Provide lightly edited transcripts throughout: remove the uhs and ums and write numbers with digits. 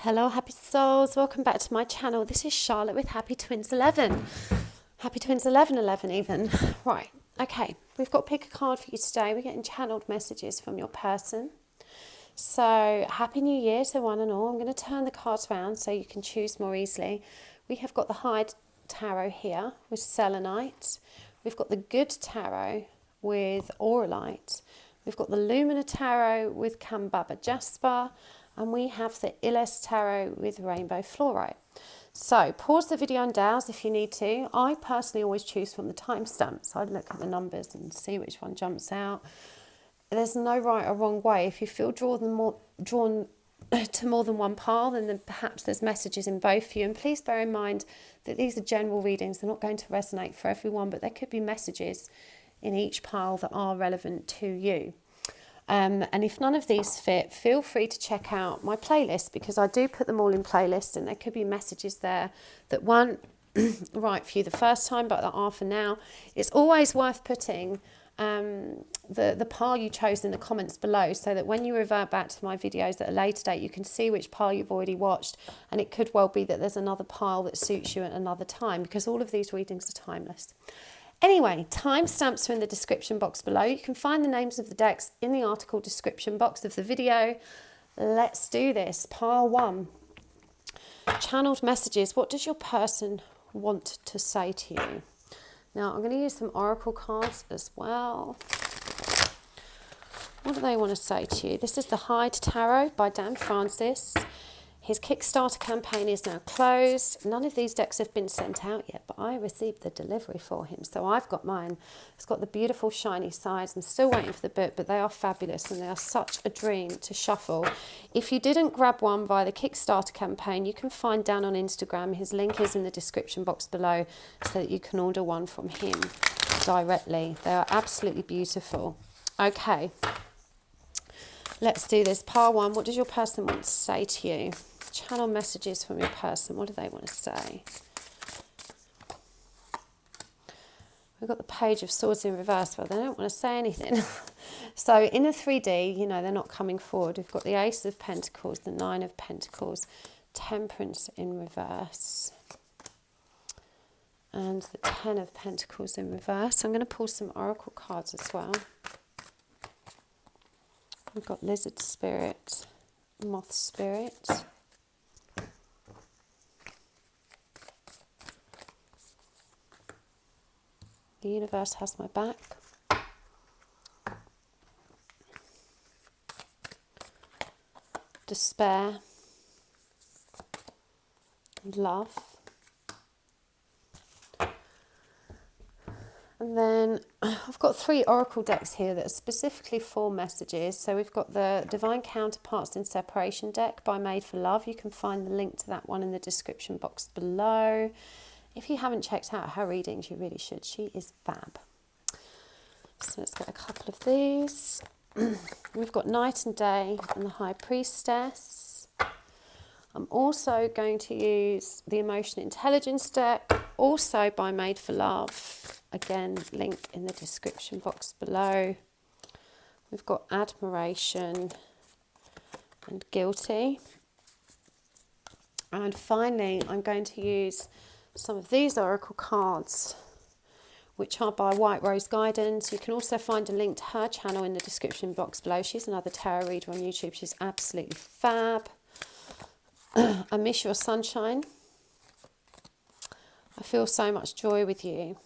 Hello happy souls, welcome back to my channel. This is Charlotte with Happy Twins 11. Happy Twins 11 even. Right, okay, we've got pick a card for you today. We're getting channeled messages from your person. So Happy New Year to one and all. I'm going to turn the cards around so you can choose more easily. We have got the High Tarot here with Selenite. We've got the Good Tarot with Auralite. We've got the Lumina Tarot with Kambaba Jasper. And we have the Illes Tarot with Rainbow Fluorite. So pause the video and douse if you need to. I personally always choose from the timestamps. I look at the numbers and see which one jumps out. There's no right or wrong way. If you feel drawn to more than one pile, then perhaps there's messages in both for you. And please bear in mind that these are general readings. They're not going to resonate for everyone, but there could be messages in each pile that are relevant to you. And if none of these fit, feel free to check out my playlist, because I do put them all in playlists, and there could be messages there that weren't right for you the first time but that are for now. It's always worth putting the pile you chose in the comments below, so that when you revert back to my videos at a later date, you can see which pile you've already watched, and it could well be that there's another pile that suits you at another time, because all of these readings are timeless. Anyway, timestamps are in the description box below. You can find the names of the decks in the article description box of the video. Let's do this. Pile 1. Channeled messages. What does your person want to say to you? Now, I'm going to use some oracle cards as well. What do they want to say to you? This is the High Tarot by Dan Francis. His Kickstarter campaign is now closed. None of these decks have been sent out yet, but I received the delivery for him. So I've got mine. It's got the beautiful shiny sides. I'm still waiting for the book, but they are fabulous and they are such a dream to shuffle. If you didn't grab one via the Kickstarter campaign, you can find Dan on Instagram. His link is in the description box below, so that you can order one from him directly. They are absolutely beautiful. Okay, let's do this. Pile 1, what does your person want to say to you? Channel messages from your person. What do they want to say? We've got the Page of Swords in reverse, but they don't want to say anything. So in the 3D, you know, they're not coming forward. We've got the Ace of Pentacles, the Nine of Pentacles, Temperance in reverse, and the Ten of Pentacles in reverse. I'm going to pull some oracle cards as well. We've got Lizard Spirit, Moth Spirit, the universe has my back, despair, and love. And then I've got 3 oracle decks here that are specifically for messages. So we've got the Divine Counterparts in Separation deck by Made for Love. You can find the link to that one in the description box below. If you haven't checked out her readings, you really should. She is fab. So let's get a couple of these. We've got Night and Day and the High Priestess. I'm also going to use the Emotional Intelligence deck, also by Made for Love. Again, link in the description box below. We've got Admiration and Guilty. And finally, I'm going to use some of these oracle cards, which are by White Rose Guidance. You can also find a link to her channel in the description box below. She's another tarot reader on YouTube. She's absolutely fab. I miss your sunshine. I feel so much joy with you.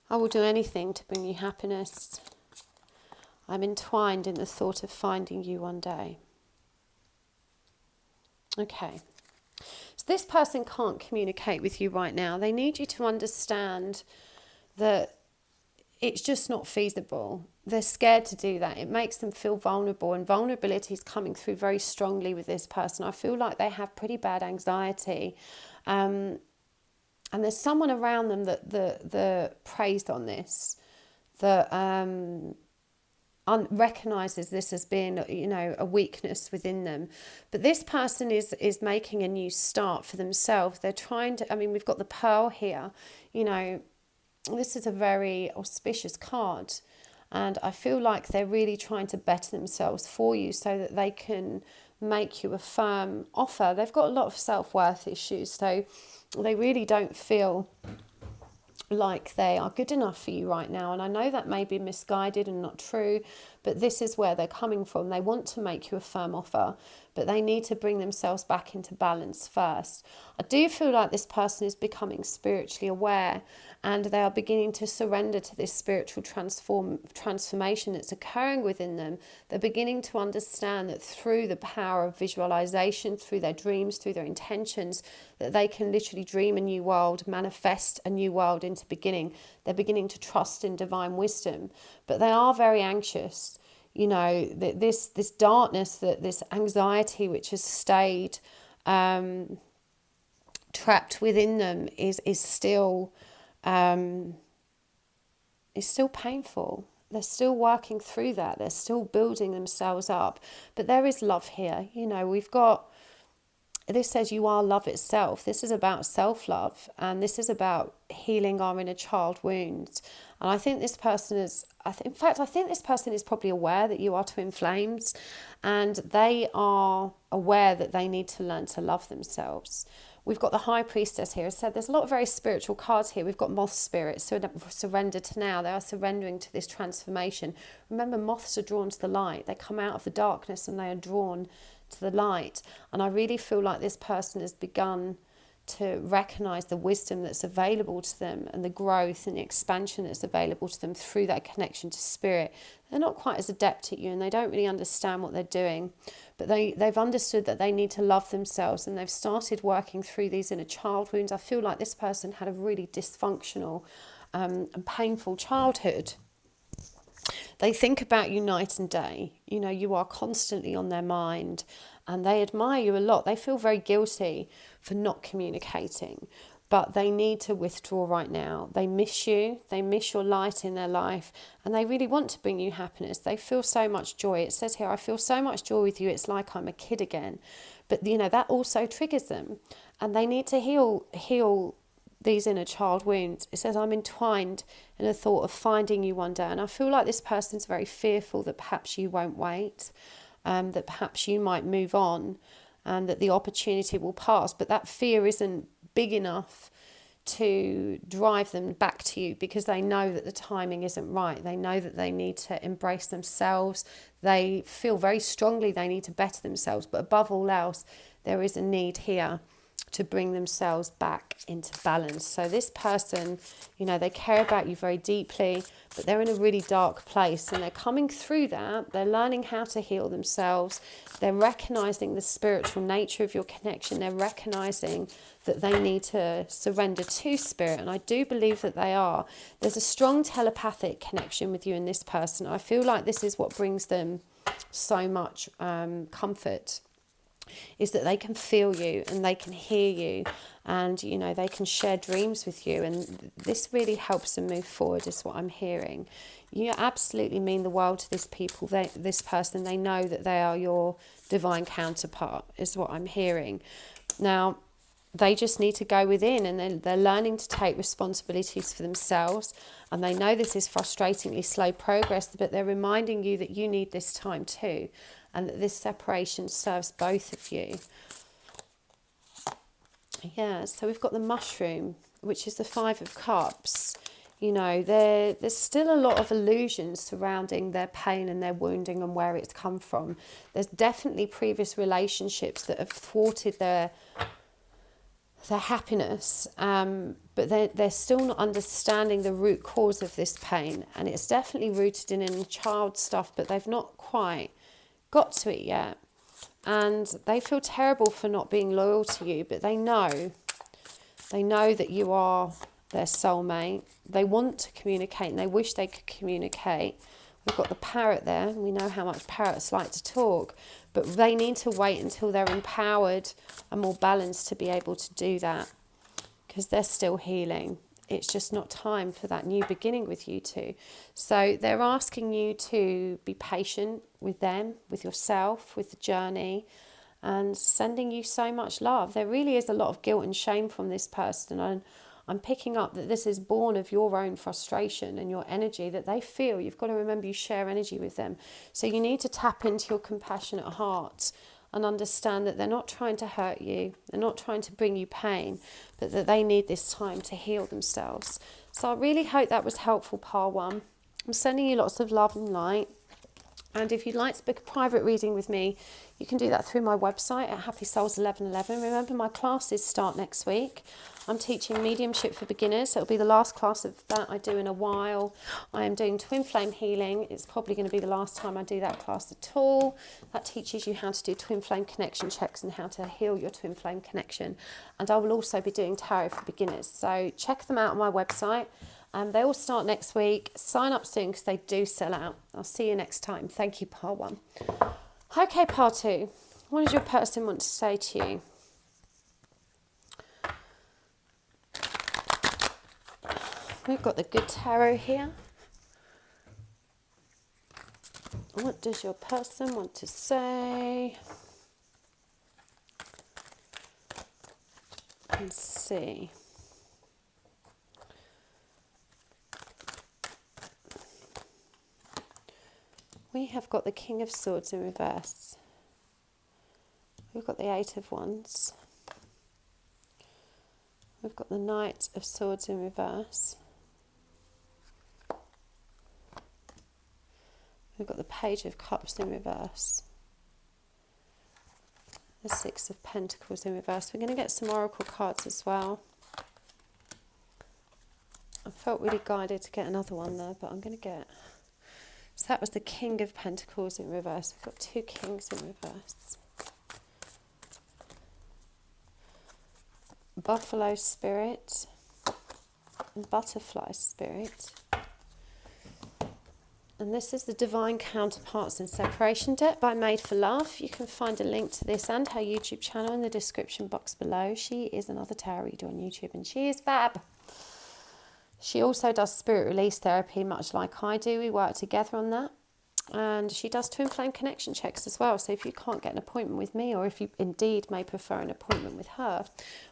I will do anything to bring you happiness. I'm entwined in the thought of finding you one day. Okay. So this person can't communicate with you right now. They need you to understand that it's just not feasible. They're scared to do that. It makes them feel vulnerable, and vulnerability is coming through very strongly with this person. I feel like they have pretty bad anxiety. And there's someone around them that preys on this, that recognises this as being, you know, a weakness within them. But this person is making a new start for themselves. They're trying to, I mean, we've got the Pearl here, you know, this is a very auspicious card. And I feel like they're really trying to better themselves for you so that they can make you a firm offer. They've got a lot of self-worth issues, so they really don't feel like they are good enough for you right now. And I know that may be misguided and not true, but this is where they're coming from. They want to make you a firm offer, but they need to bring themselves back into balance first. I do feel like this person is becoming spiritually aware, and they are beginning to surrender to this spiritual transformation that's occurring within them. They're beginning to understand that through the power of visualization, through their dreams, through their intentions, that they can literally dream a new world, manifest a new world into beginning. They're beginning to trust in divine wisdom, but they are very anxious. You know, this darkness, this anxiety which has stayed trapped within them is still painful. They're still working through that. They're still building themselves up. But there is love here. You know, this says you are love itself. This is about self-love, and this is about healing our inner child wounds. And I think this person is, I think this person is probably aware that you are twin flames, and they are aware that they need to learn to love themselves. We've got the High Priestess here. As I said, there's a lot of very spiritual cards here. We've got moth spirits, so surrender to now. They are surrendering to this transformation. Remember, moths are drawn to the light. They come out of the darkness and they are drawn to the light. And I really feel like this person has begun to recognize the wisdom that's available to them, and the growth and the expansion that's available to them through that connection to spirit. They're not quite as adept at you, and they don't really understand what they're doing, but they've understood that they need to love themselves, and they've started working through these inner child wounds. I feel like this person had a really dysfunctional and painful childhood. They think about you night and day. You know, you are constantly on their mind, and they admire you a lot. They feel very guilty for not communicating, but they need to withdraw right now. They miss you. They miss your light in their life, and they really want to bring you happiness. They feel so much joy. It says here, I feel so much joy with you. It's like I'm a kid again. But, you know, that also triggers them, and they need to heal these inner child wounds. It says, I'm entwined in the thought of finding you one day. And I feel like this person's very fearful that perhaps you won't wait, that perhaps you might move on, and that the opportunity will pass. But that fear isn't big enough to drive them back to you, because they know that the timing isn't right. They know that they need to embrace themselves. They feel very strongly they need to better themselves. But above all else, there is a need here to bring themselves back into balance. So this person, you know, they care about you very deeply, but they're in a really dark place, and they're coming through that. They're learning how to heal themselves. They're recognizing the spiritual nature of your connection. They're recognizing that they need to surrender to spirit, and I do believe that they are. There's a strong telepathic connection with you and this person. I feel like this is what brings them so much comfort, is that they can feel you and they can hear you, and you know, they can share dreams with you, and this really helps them move forward, is what I'm hearing. You absolutely mean the world to this person. They know that they are your divine counterpart, is what I'm hearing. Now, they just need to go within, and they're learning to take responsibilities for themselves, and they know this is frustratingly slow progress, but they're reminding you that you need this time too, and that this separation serves both of you. Yeah, so we've got the mushroom, which is the Five of Cups. You know, there's still a lot of illusions surrounding their pain and their wounding and where it's come from. There's definitely previous relationships that have thwarted their happiness, but they're still not understanding the root cause of this pain, and it's definitely rooted in inner child stuff, but they've not quite got to it yet, and they feel terrible for not being loyal to you, but they know that you are their soulmate. They want to communicate, and they wish they could communicate. We've got the parrot there, and we know how much parrots like to talk, but they need to wait until they're empowered and more balanced to be able to do that, because they're still healing. It's just not time for that new beginning with you two. So they're asking you to be patient with them, with yourself, with the journey, and sending you so much love. There really is a lot of guilt and shame from this person, and I'm picking up that this is born of your own frustration and your energy that they feel. You've got to remember you share energy with them. So you need to tap into your compassionate heart and understand that they're not trying to hurt you, they're not trying to bring you pain, but that they need this time to heal themselves. So I really hope that was helpful, Pile 1. I'm sending you lots of love and light. And if you'd like to book a private reading with me, you can do that through my website at Happy Souls 1111. Remember, my classes start next week. I'm teaching mediumship for beginners. It'll be the last class of that I do in a while. I am doing twin flame healing. It's probably going to be the last time I do that class at all. That teaches you how to do twin flame connection checks and how to heal your twin flame connection. And I will also be doing tarot for beginners. So check them out on my website. They all start next week. Sign up soon because they do sell out. I'll see you next time. Thank you, Part 1. Okay, Part 2. What does your person want to say to you? We've got the Good Tarot here. What does your person want to say? Let's see. We have got the King of Swords in reverse. We've got the Eight of Wands. We've got the Knight of Swords in reverse. We've got the Page of Cups in reverse. The Six of Pentacles in reverse. We're going to get some Oracle cards as well. I felt really guided to get another one there, but I'm going to get... So that was the King of Pentacles in reverse. We've got two Kings in reverse. Buffalo Spirit and Butterfly Spirit. And this is the Divine Counterparts in Separation deck by Made for Love. You can find a link to this and her YouTube channel in the description box below. She is another tarot reader on YouTube and she is fab. She also does spirit release therapy, much like I do. We work together on that. And she does twin flame connection checks as well. So if you can't get an appointment with me, or if you indeed may prefer an appointment with her,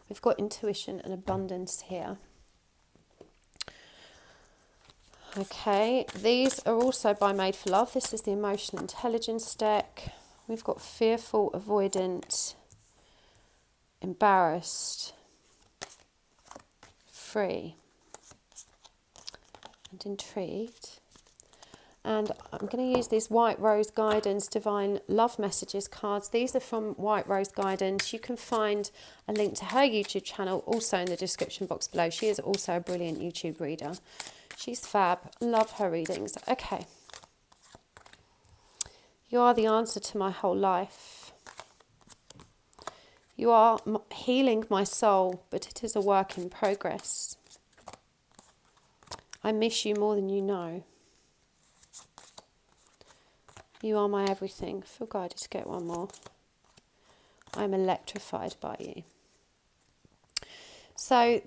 we've got intuition and abundance here. Okay, these are also by Made for Love. This is the Emotional Intelligence deck. We've got fearful, avoidant, embarrassed, free, and intrigued. And I'm going to use these White Rose Guidance Divine Love Messages cards. These are from White Rose Guidance. You can find a link to her YouTube channel also in the description box below. She is also a brilliant YouTube reader. She's fab. Love her readings. Okay. You are the answer to my whole life. You are healing my soul, but it is a work in progress. I miss you more than you know. You are my everything. I feel guided to get one more. I'm electrified by you. So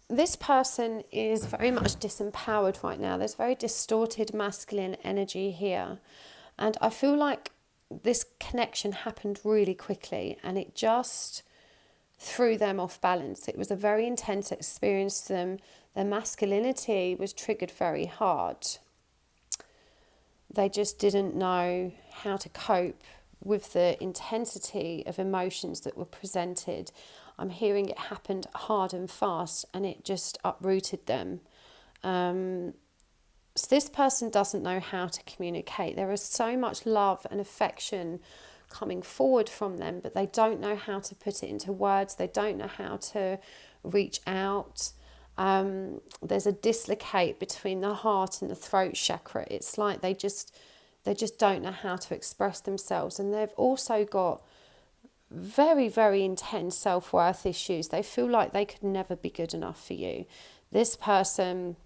this person is very much disempowered right now. There's very distorted masculine energy here. And I feel like this connection happened really quickly and it just threw them off balance. It was a very intense experience to them. Their masculinity was triggered very hard. They just didn't know how to cope with the intensity of emotions that were presented. I'm hearing it happened hard and fast and it just uprooted them. So this person doesn't know how to communicate. There is so much love and affection coming forward from them, but they don't know how to put it into words. They don't know how to reach out. There's a dislocate between the heart and the throat chakra. It's like they just don't know how to express themselves. And they've also got very, very intense self-worth issues. They feel like they could never be good enough for you. This person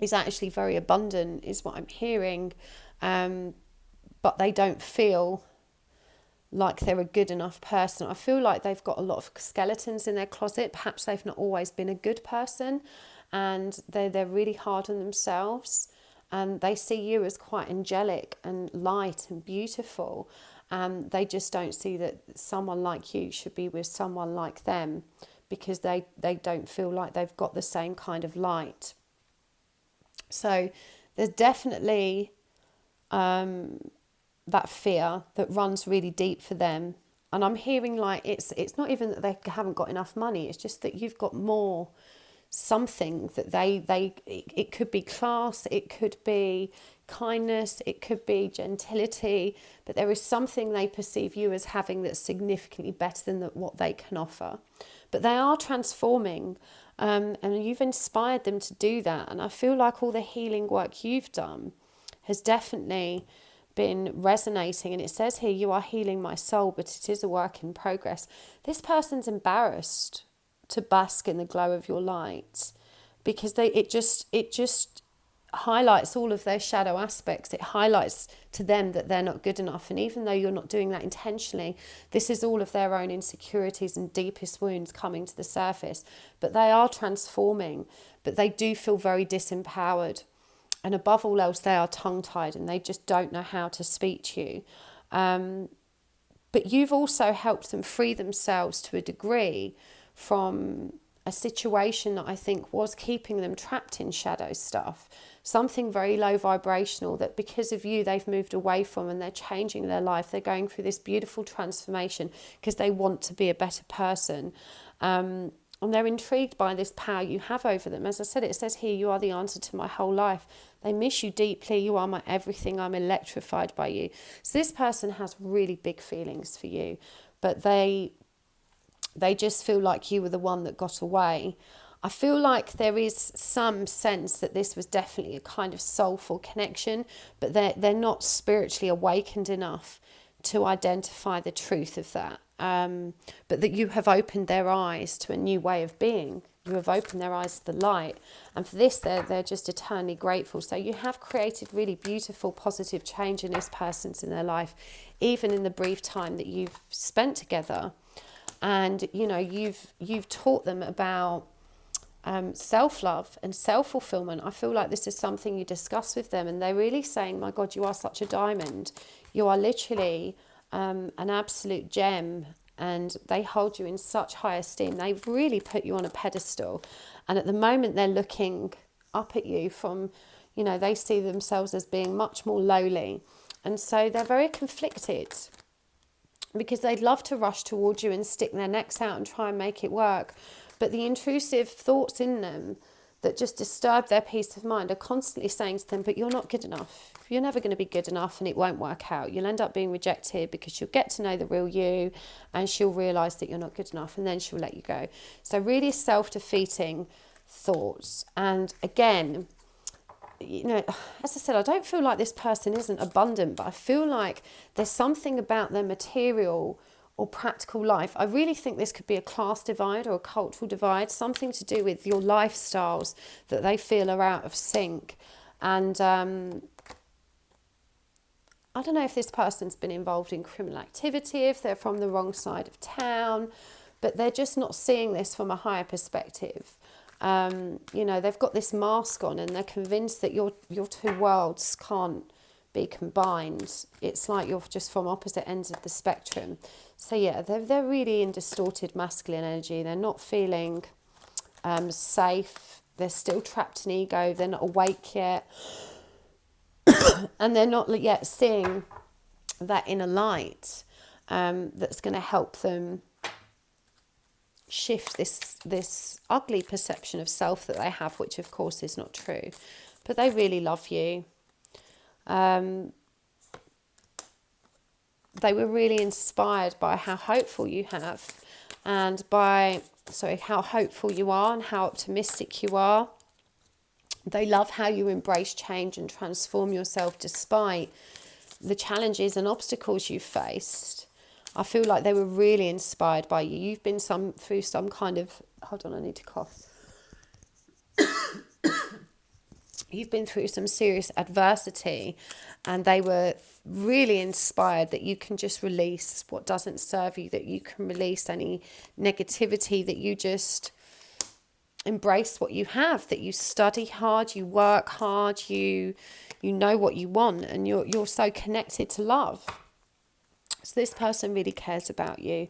is actually very abundant, is what I'm hearing, but they don't feel like they're a good enough person. I feel like they've got a lot of skeletons in their closet. Perhaps they've not always been a good person and they're really hard on themselves, and they see you as quite angelic and light and beautiful. They just don't see that someone like you should be with someone like them because they don't feel like they've got the same kind of light. So there's definitely that fear that runs really deep for them. And I'm hearing like it's not even that they haven't got enough money, it's just that you've got more something that it could be class, it could be kindness, it could be gentility, but there is something they perceive you as having that's significantly better than what they can offer. But they are transforming, and you've inspired them to do that. And I feel like all the healing work you've done has definitely been resonating. And it says here, you are healing my soul, but it is a work in progress. This person's embarrassed to bask in the glow of your light, because it just highlights all of their shadow aspects. It highlights to them that they're not good enough. And even though you're not doing that intentionally, this is all of their own insecurities and deepest wounds coming to the surface. But they are transforming, but they do feel very disempowered. And above all else, they are tongue-tied and they just don't know how to speak to you. But you've also helped them free themselves to a degree from a situation that I think was keeping them trapped in shadow stuff. Something very low vibrational that because of you they've moved away from, and they're changing their life. They're going through this beautiful transformation because they want to be a better person. And they're intrigued by this power you have over them. As I said, it says here, you are the answer to my whole life. They miss you deeply. You are my everything. I'm electrified by you. So this person has really big feelings for you, but they just feel like you were the one that got away. I feel like there is some sense that this was definitely a kind of soulful connection, but they're not spiritually awakened enough to identify the truth of that. But that you have opened their eyes to a new way of being. You have opened their eyes to the light. And for this, they're just eternally grateful. So you have created really beautiful, positive change in this person's in their life, even in the brief time that you've spent together. And, you know, you've taught them about self-love and self-fulfillment. I feel like this is something you discuss with them, and they're really saying, my God, you are such a diamond. You are literally an absolute gem, and they hold you in such high esteem. They've really put you on a pedestal. And at the moment they're looking up at you from, you know, they see themselves as being much more lowly. And so they're very conflicted, because they'd love to rush towards you and stick their necks out and try and make it work. But the intrusive thoughts in them that just disturb their peace of mind are constantly saying to them, but you're not good enough. You're never going to be good enough, and it won't work out. You'll end up being rejected because she'll get to know the real you, and she'll realise that you're not good enough, and then she'll let you go. So really self-defeating thoughts. And again, you know, as I said, I don't feel like this person isn't abundant, but I feel like there's something about their material or practical life. I really think this could be a class divide or a cultural divide, something to do with your lifestyles that they feel are out of sync. And I don't know if this person's been involved in criminal activity, if they're from the wrong side of town, but they're just not seeing this from a higher perspective. You know, they've got this mask on, and they're convinced that your two worlds can't be combined. It's like you're just from opposite ends of the spectrum. So yeah, they're really in distorted masculine energy. They're not feeling safe. They're still trapped in ego. They're not awake yet. And they're not yet seeing that inner light that's going to help them shift this ugly perception of self that they have, which of course is not true. But they really love you. They were really inspired by how hopeful you have, and how hopeful you are and how optimistic you are. They love how you embrace change and transform yourself despite the challenges and obstacles you've faced. I feel like they were really inspired by you. You've been through some kind of... Hold on, I need to cough. You've been through some serious adversity, and they were really inspired that you can just release what doesn't serve you, that you can release any negativity, that you just embrace what you have, that you study hard, you work hard, you know what you want, and you're so connected to love. So this person really cares about you,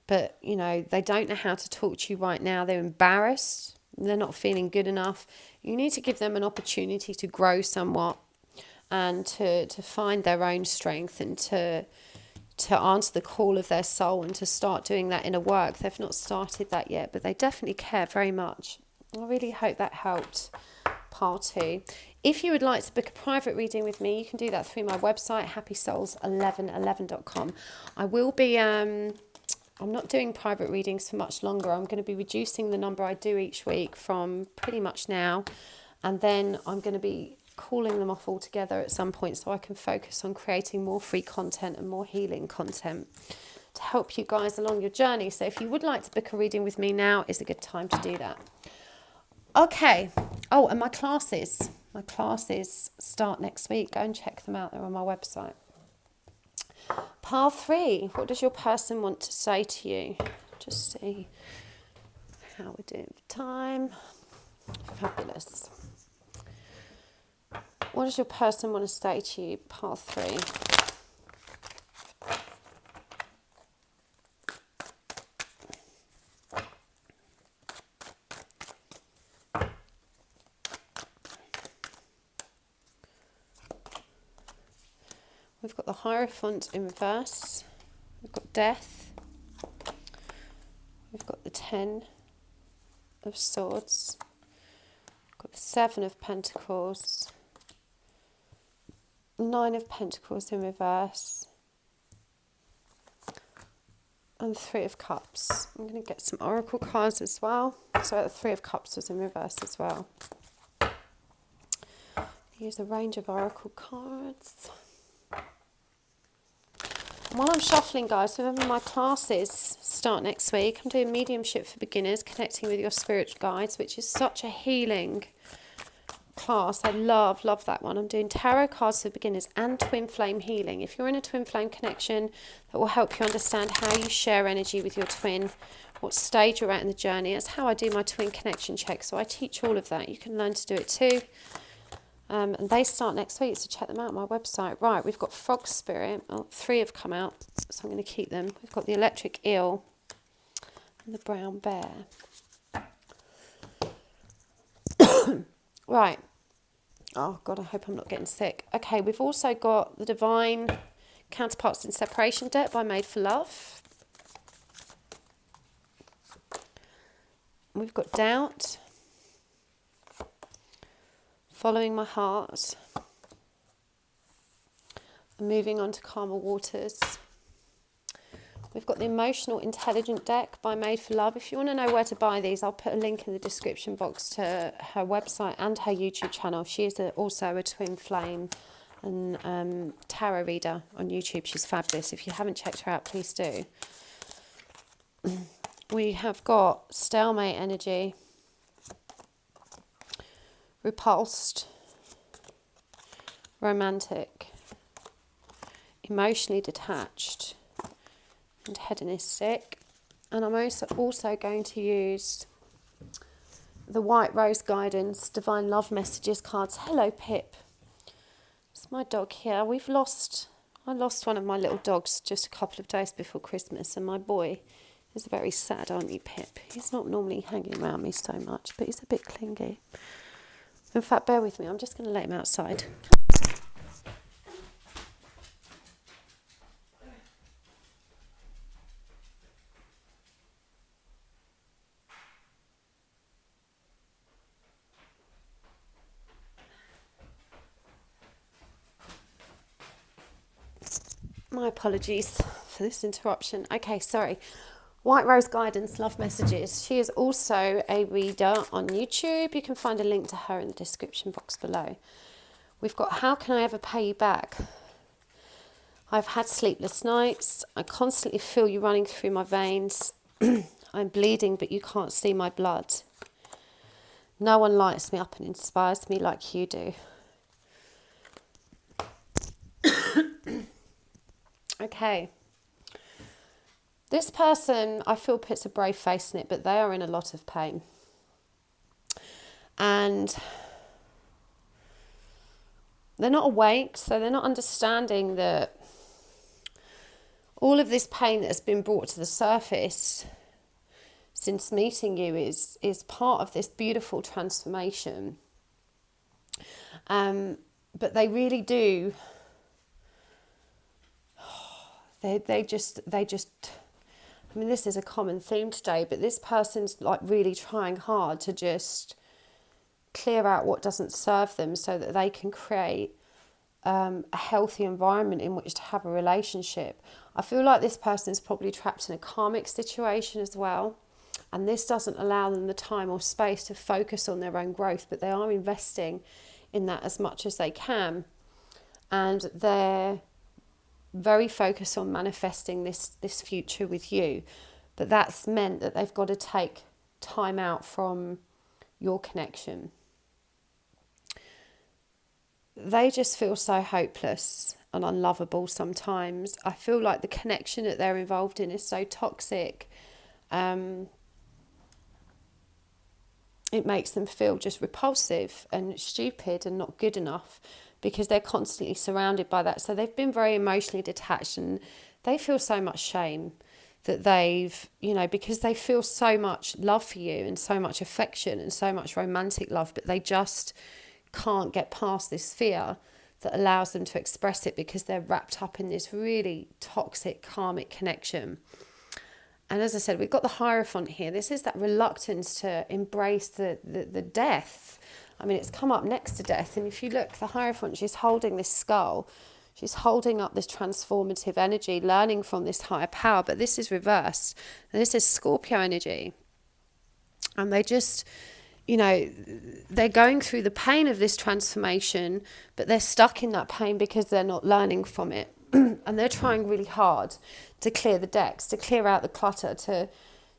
but you know, they don't know how to talk to you right now. They're embarrassed. They're not feeling good enough. You need to give them an opportunity to grow somewhat. and to find their own strength and to answer the call of their soul and to start doing that inner work. They've not started that yet, but they definitely care very much. I really hope that helped, pile 2. If you would like to book a private reading with me, you can do that through my website, happysouls1111.com. I will be, I'm not doing private readings for much longer. I'm going to be reducing the number I do each week from pretty much now. And then I'm going to be calling them off altogether at some point so I can focus on creating more free content and more healing content to help you guys along your journey. So if you would like to book a reading with me, now is a good time to do that. Okay. Oh, and my classes start next week. Go and check them out. They're on my website. Pile 3. What does your person want to say to you? Just see how we're doing for time. Fabulous. What does your person want to say to you? Pile 3. We've got the Hierophant in reverse. We've got Death. We've got the 10 of Swords. We've got the 7 of Pentacles. 9 of Pentacles in reverse. And the 3 of Cups. I'm going to get some Oracle cards as well. So the 3 of Cups was in reverse as well. Use a range of Oracle cards. While I'm shuffling, guys, remember my classes start next week. I'm doing Mediumship for Beginners, connecting with your spiritual guides, which is such a healing class. I love that one. I'm doing Tarot cards for beginners and Twin Flame healing. If you're in a Twin Flame connection, that will help you understand how you share energy with your twin, what stage you're at in the journey. That's how I do my twin connection check. So I teach all of that. You can learn to do it too. And they start next week, so check them out on my website. Right, we've got Frog Spirit. Oh, 3 have come out, so I'm going to keep them. We've got the Electric Eel and the Brown Bear. Right. Oh, God, I hope I'm not getting sick. Okay, we've also got the Divine Counterparts in Separation deck by Made for Love. We've got Doubt. Following My Heart. Moving on to Calmer Waters. We've got the Emotional Intelligent deck by Made for Love. If you want to know where to buy these, I'll put a link in the description box to her website and her YouTube channel. She is also a Twin Flame and tarot reader on YouTube. She's fabulous. If you haven't checked her out, please do. We have got Stalemate Energy. Repulsed, Romantic, Emotionally Detached, and Hedonistic. And I'm also going to use the White Rose Guidance Divine Love Messages cards. Hello, Pip. It's my dog here. I lost one of my little dogs just a couple of days before Christmas, and my boy is very sad, aren't you, Pip? He's not normally hanging around me so much, but he's a bit clingy. In fact, bear with me, I'm just going to let him outside. My apologies for this interruption. Okay, sorry. White Rose Guidance Love Messages. She is also a reader on YouTube. You can find a link to her in the description box below. We've got How Can I Ever Pay You Back? I've had sleepless nights. I constantly feel you running through my veins. I'm bleeding, but you can't see my blood. No one lights me up and inspires me like you do. Okay. This person, I feel, puts a brave face in it, but they are in a lot of pain. And they're not awake, so they're not understanding that all of this pain that has been brought to the surface since meeting you is part of this beautiful transformation. but they really do. They just, I mean, this is a common theme today, but this person's like really trying hard to just clear out what doesn't serve them so that they can create a healthy environment in which to have a relationship. I feel like this person is probably trapped in a karmic situation as well, and this doesn't allow them the time or space to focus on their own growth, but they are investing in that as much as they can, and they're very focused on manifesting this future with you. But that's meant that they've got to take time out from your connection. They just feel so hopeless and unlovable sometimes. I feel like the connection that they're involved in is so toxic. It makes them feel just repulsive and stupid and not good enough, because they're constantly surrounded by that. So they've been very emotionally detached, and they feel so much shame that they've, because they feel so much love for you and so much affection and so much romantic love, but they just can't get past this fear that allows them to express it, because they're wrapped up in this really toxic karmic connection. And as I said, we've got the Hierophant here. This is that reluctance to embrace the death. I mean, it's come up next to death. And if you look, the Hierophant, she's holding this skull. She's holding up this transformative energy, learning from this higher power. But this is reversed. And this is Scorpio energy. And they just, they're going through the pain of this transformation, but they're stuck in that pain because they're not learning from it. And they're trying really hard to clear the decks, to clear out the clutter, to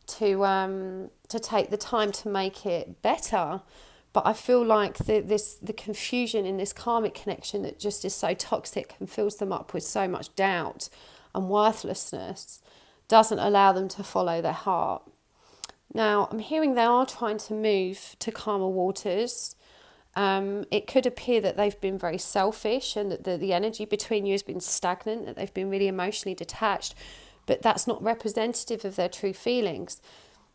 take the time to make it better. But I feel like the confusion in this karmic connection that just is so toxic and fills them up with so much doubt and worthlessness doesn't allow them to follow their heart. Now, I'm hearing they are trying to move to calmer waters. It could appear that they've been very selfish and that the energy between you has been stagnant, that they've been really emotionally detached, but that's not representative of their true feelings.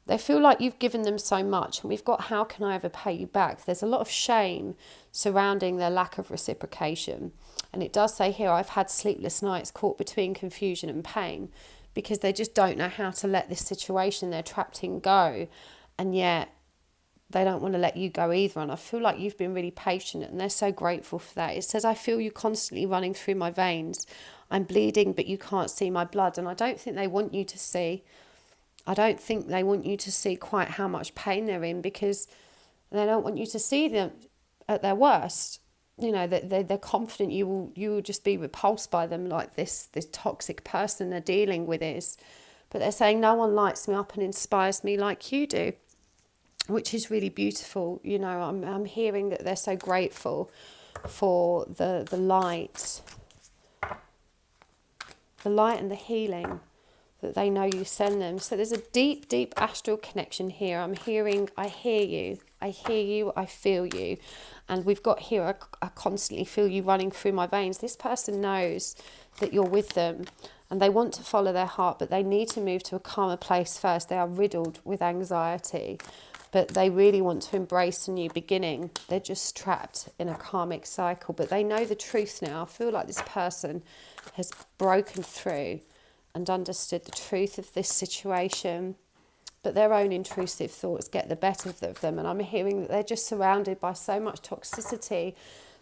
They feel like you've given them so much, and we've got, how can I ever pay you back? There's a lot of shame surrounding their lack of reciprocation. And it does say here, I've had sleepless nights caught between confusion and pain, because they just don't know how to let this situation they're trapped in go. And yet they don't want to let you go either. And I feel like you've been really patient, and they're so grateful for that. It says, I feel you constantly running through my veins. I'm bleeding, but you can't see my blood. And I don't think they want you to see. I don't think they want you to see quite how much pain they're in, because they don't want you to see them at their worst. They're confident you will just be repulsed by them, like this toxic person they're dealing with is. But they're saying, no one lights me up and inspires me like you do, which is really beautiful. I'm hearing that they're so grateful for the light and the healing that they know you send them. So there's a deep, deep astral connection here. I'm hearing, I hear you, I feel you. And we've got here, I constantly feel you running through my veins. This person knows that you're with them, and they want to follow their heart, but they need to move to a calmer place first. They are riddled with anxiety, but they really want to embrace a new beginning. They're just trapped in a karmic cycle, but they know the truth now. I feel like this person has broken through and understood the truth of this situation, but their own intrusive thoughts get the better of them. And I'm hearing that they're just surrounded by so much toxicity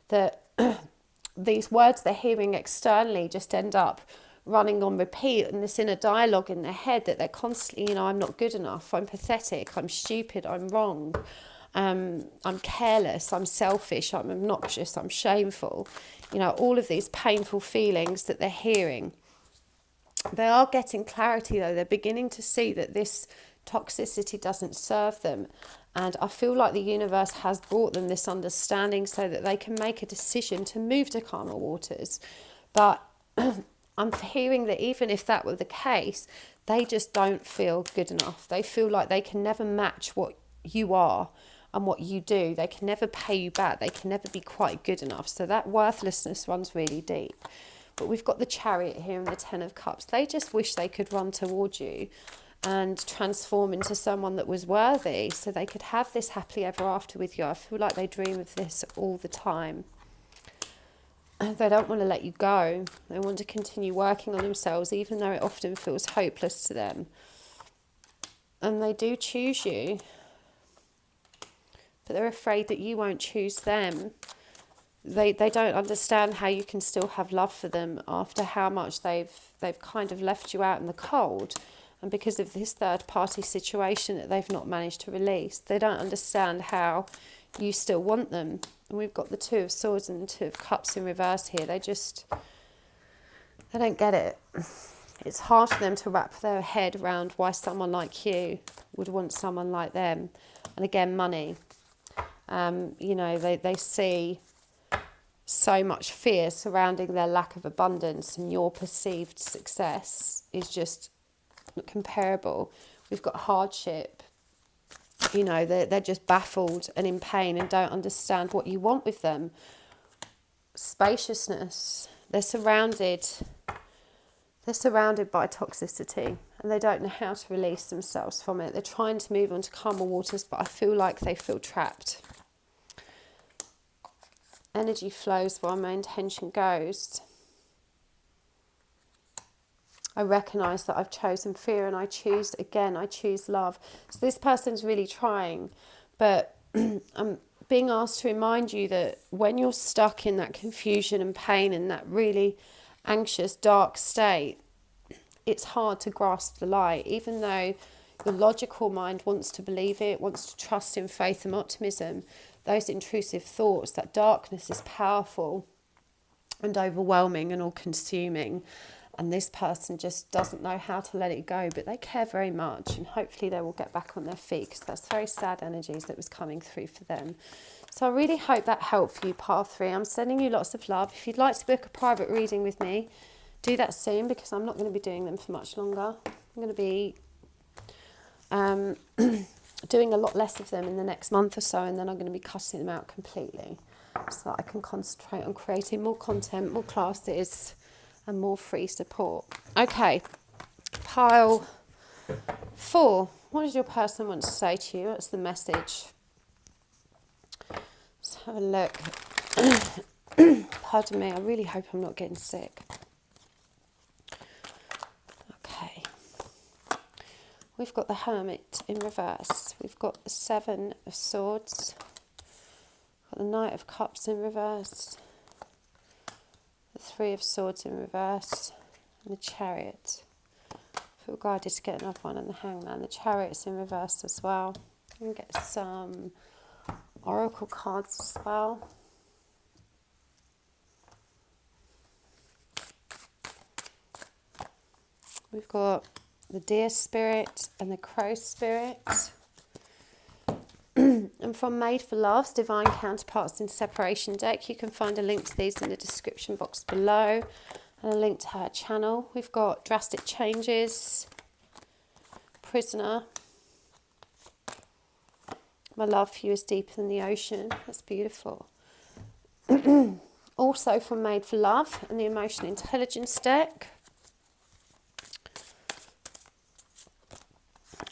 that these words they're hearing externally just end up running on repeat, and this inner dialogue in their head that they're constantly, I'm not good enough, I'm pathetic, I'm stupid, I'm wrong, I'm careless, I'm selfish, I'm obnoxious, I'm shameful. All of these painful feelings that they're hearing. They are getting clarity though. They're beginning to see that this toxicity doesn't serve them. And I feel like the universe has brought them this understanding so that they can make a decision to move to calmer waters. But I'm hearing that even if that were the case, they just don't feel good enough. They feel like they can never match what you are and what you do. They can never pay you back. They can never be quite good enough. So that worthlessness runs really deep. But we've got the Chariot here and the Ten of Cups. They just wish they could run towards you and transform into someone that was worthy, so they could have this happily ever after with you. I feel like they dream of this all the time. They don't want to let you go. They want to continue working on themselves, even though it often feels hopeless to them. And they do choose you, but they're afraid that you won't choose them. They don't understand how you can still have love for them after how much they've kind of left you out in the cold. And because of this third party situation that they've not managed to release, they don't understand how you still want them. And we've got the Two of Swords and the Two of Cups in reverse here. They don't get it. It's hard for them to wrap their head around why someone like you would want someone like them. And again, money. They see so much fear surrounding their lack of abundance, and your perceived success is just not comparable. We've got hardship. They're just baffled and in pain and don't understand what you want with them. Spaciousness. They're surrounded by toxicity, and they don't know how to release themselves from it. They're trying to move on to calmer waters, but I feel like they feel trapped. Energy flows while my intention goes. I recognise that I've chosen fear, and I choose love. So this person's really trying, but I'm being asked to remind you that when you're stuck in that confusion and pain and that really anxious, dark state, it's hard to grasp the light, even though the logical mind wants to believe it, wants to trust in faith and optimism. Those intrusive thoughts, that darkness is powerful and overwhelming and all-consuming. And this person just doesn't know how to let it go, but they care very much, and hopefully they will get back on their feet, because that's very sad energies that was coming through for them. So I really hope that helped for you, Path 3. I'm sending you lots of love. If you'd like to book a private reading with me, do that soon, because I'm not going to be doing them for much longer. I'm going to be doing a lot less of them in the next month or so, and then I'm going to be cutting them out completely so that I can concentrate on creating more content, more classes, and more free support. Okay, pile 4. What does your person want to say to you? What's the message? Let's have a look. Pardon me, I really hope I'm not getting sick. Okay. We've got the Hermit in reverse. We've got the Seven of Swords. Got the Knight of Cups in reverse. The Three of Swords in reverse. And the Chariot. I feel guided to get another one, and the Hangman. The Chariot's in reverse as well. We can get some Oracle cards as well. We've got the Deer Spirit and the Crow Spirit. And from Made for Love's Divine Counterparts in Separation deck, you can find a link to these in the description box below, and a link to her channel. We've got Drastic Changes, Prisoner, My Love for You is Deeper Than the Ocean. That's beautiful. Also from Made for Love and the Emotional Intelligence deck,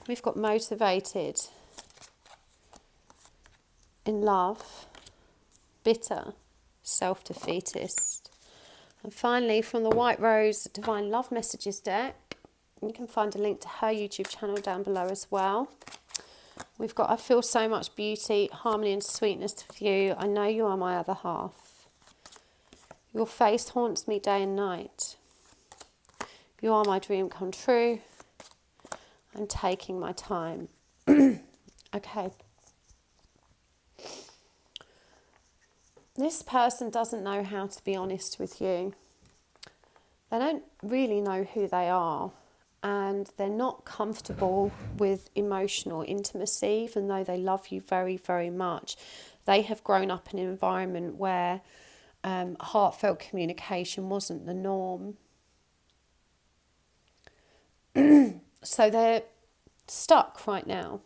we've got Motivated, In Love, Bitter, Self-Defeatist. And finally, from the White Rose Divine Love Messages deck, you can find a link to her YouTube channel down below as well. We've got I Feel So Much Beauty, Harmony and Sweetness with You. I Know You Are My Other Half. Your Face Haunts Me Day and Night. You Are My Dream Come True. I'm Taking My Time. Okay. This person doesn't know how to be honest with you. They don't really know who they are, and they're not comfortable with emotional intimacy, even though they love you very, very much. They have grown up in an environment where heartfelt communication wasn't the norm. So they're stuck right now.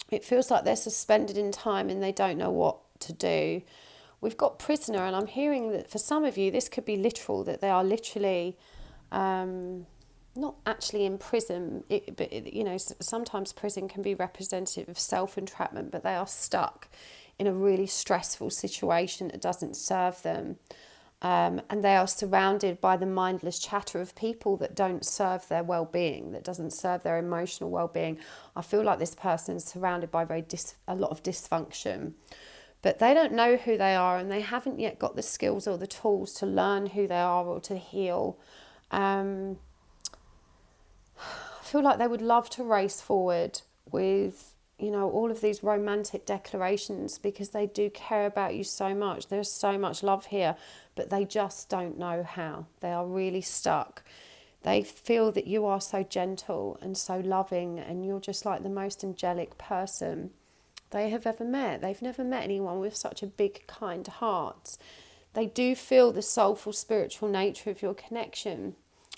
It feels like they're suspended in time and they don't know what to do. We've got Prisoner, and I'm hearing that for some of you, this could be literal, that they are literally not actually in prison. Sometimes prison can be representative of self-entrapment, but they are stuck in a really stressful situation that doesn't serve them. And they are surrounded by the mindless chatter of people that don't serve their well-being, that doesn't serve their emotional well-being. I feel like this person is surrounded by a lot of dysfunction, but they don't know who they are, and they haven't yet got the skills or the tools to learn who they are or to heal. I feel like they would love to race forward with, all of these romantic declarations, because they do care about you so much. There's so much love here, but they just don't know how. They are really stuck. They feel that you are so gentle and so loving, and you're just like the most angelic person they have ever met. They've never met anyone with such a big, kind heart. They do feel the soulful, spiritual nature of your connection,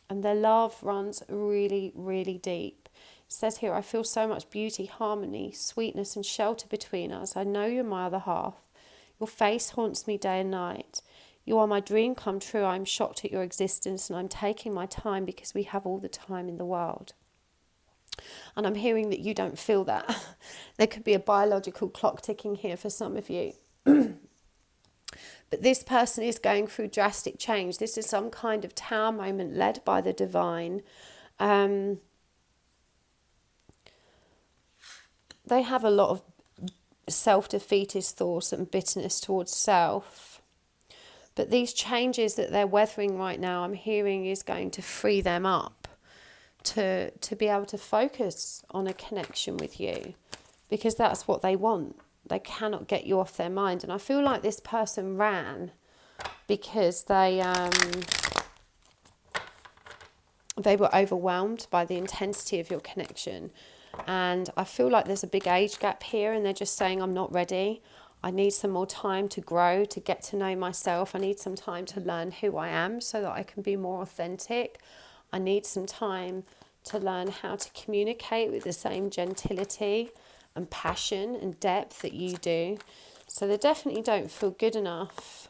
and their love runs really, really deep. It says here, I feel so much beauty, harmony, sweetness and shelter between us. I know you're my other half. Your face haunts me day and night. You are my dream come true. I'm shocked at your existence, and I'm taking my time because we have all the time in the world. And I'm hearing that you don't feel that. There could be a biological clock ticking here for some of you. But this person is going through drastic change. This is some kind of tower moment led by the divine. They have a lot of self-defeatist thoughts and bitterness towards self. But these changes that they're weathering right now, I'm hearing, is going to free them up to be able to focus on a connection with you, because that's what they want. They cannot get you off their mind. And I feel like this person ran because they were overwhelmed by the intensity of your connection. And I feel like there's a big age gap here, and they're just saying, I'm not ready. I need some more time to grow, to get to know myself. I need some time to learn who I am so that I can be more authentic. I need some time to learn how to communicate with the same gentility and passion and depth that you do. So they definitely don't feel good enough.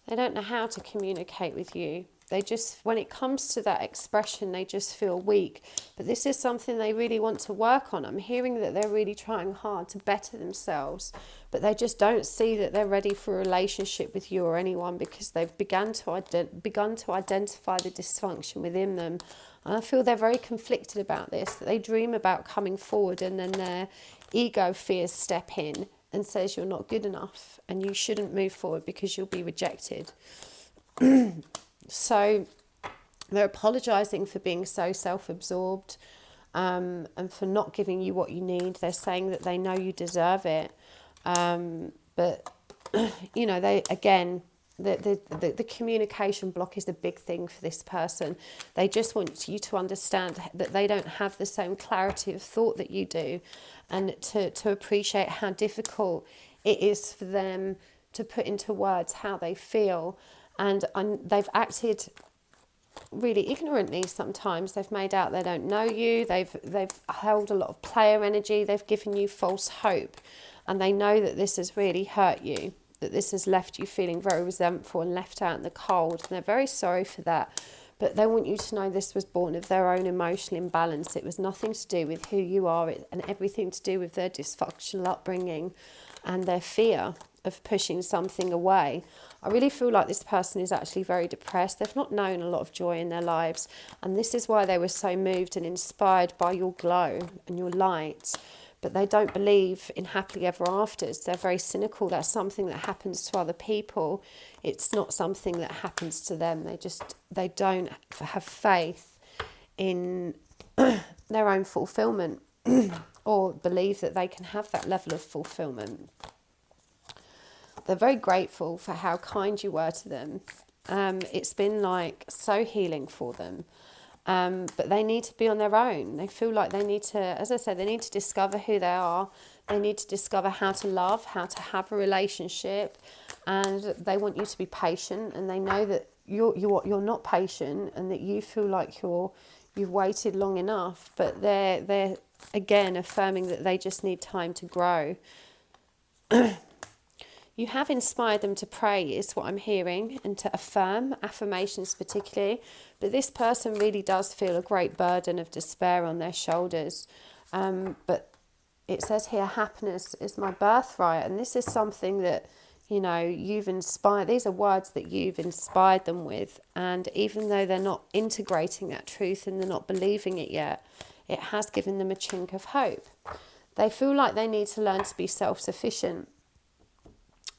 They don't know how to communicate with you. They just, when it comes to that expression, they just feel weak. But this is something they really want to work on. I'm hearing that they're really trying hard to better themselves, but they just don't see that they're ready for a relationship with you or anyone, because they've begun to identify the dysfunction within them. And I feel they're very conflicted about this, that they dream about coming forward, and then their ego fears step in and says you're not good enough and you shouldn't move forward because you'll be rejected. So they're apologising for being so self-absorbed and for not giving you what you need. They're saying that they know you deserve it. But, they, again, the communication block is a big thing for this person. They just want you to understand that they don't have the same clarity of thought that you do, and to appreciate how difficult it is for them to put into words how they feel. And they've acted really ignorantly sometimes. They've made out they don't know you. They've held a lot of player energy. They've given you false hope. And they know that this has really hurt you, that this has left you feeling very resentful and left out in the cold. And they're very sorry for that. But they want you to know this was born of their own emotional imbalance. It was nothing to do with who you are, and everything to do with their dysfunctional upbringing and their fear of pushing something away. I really feel like this person is actually very depressed. They've not known a lot of joy in their lives, and this is why they were so moved and inspired by your glow and your light. But they don't believe in happily ever afters. They're very cynical. That's something that happens to other people. It's not something that happens to them. They don't have faith in their own fulfillment or believe that they can have that level of fulfillment. They're very grateful for how kind you were to them. It's been like so healing for them. But they need to be on their own. They feel like they need to, as I said, they need to discover who they are. They need to discover how to love, how to have a relationship. And they want you to be patient. And they know that you're not patient, and that you feel like you've waited long enough. But they're again affirming that they just need time to grow. You have inspired them to pray, is what I'm hearing, and to affirm, affirmations particularly. But this person really does feel a great burden of despair on their shoulders. But it says here, happiness is my birthright. And this is something that You know, you've inspired, these are words that you've inspired them with. And even though they're not integrating that truth and they're not believing it yet, it has given them a chink of hope. They feel like they need to learn to be self-sufficient.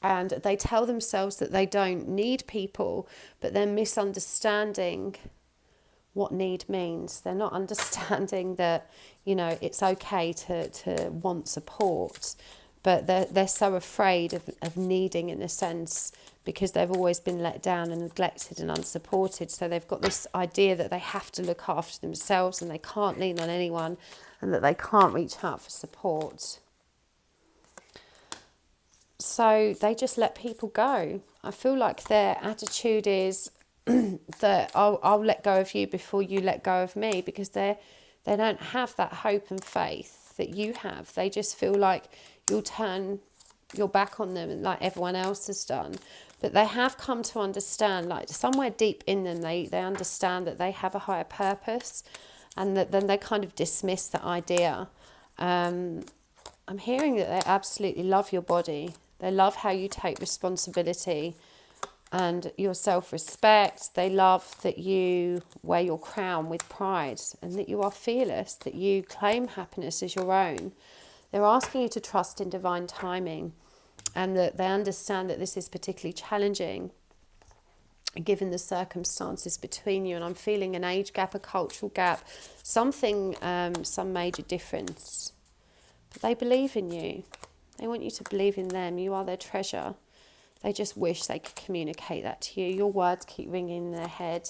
And they tell themselves that they don't need people, but they're misunderstanding what need means. They're not understanding that, you know, it's okay to want support, but they're so afraid of needing, in a sense, because they've always been let down and neglected and unsupported. So they've got this idea that they have to look after themselves and they can't lean on anyone and that they can't reach out for support. So they just let people go. I feel like their attitude is that I'll let go of you before you let go of me, because they don't have that hope and faith that you have. They just feel like you'll turn your back on them, and like everyone else has done. But they have come to understand, like somewhere deep in them, they understand that they have a higher purpose, and that then they kind of dismiss the idea. I'm hearing that they absolutely love your body. They love how you take responsibility and your self-respect. They love that you wear your crown with pride and that you are fearless, that you claim happiness as your own. They're asking you to trust in divine timing, and that they understand that this is particularly challenging given the circumstances between you. And I'm feeling an age gap, a cultural gap, something, some major difference. But they believe in you. They want you to believe in them. You are their treasure. They just wish they could communicate that to you. Your words keep ringing in their head.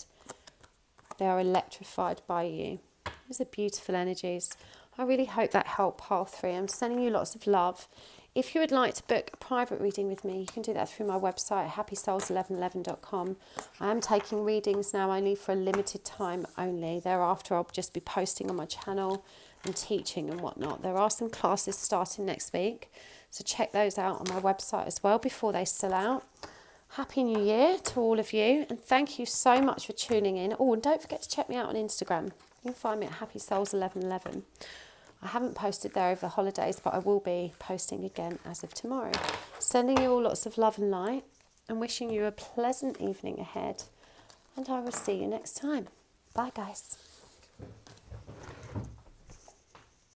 They are electrified by you. These are beautiful energies. I really hope that helped pile 3. I'm sending you lots of love. If you would like to book a private reading with me, you can do that through my website, happysouls1111.com. I am taking readings now only for a limited time only. Thereafter, I'll just be posting on my channel and teaching and whatnot. There are some classes starting next week, so check those out on my website as well before they sell out. Happy New Year to all of you, and thank you so much for tuning in. Oh, and don't forget to check me out on Instagram. You can find me at happysouls1111. I haven't posted there over the holidays, but I will be posting again as of tomorrow. Sending you all lots of love and light, and wishing you a pleasant evening ahead. And I will see you next time. Bye, guys.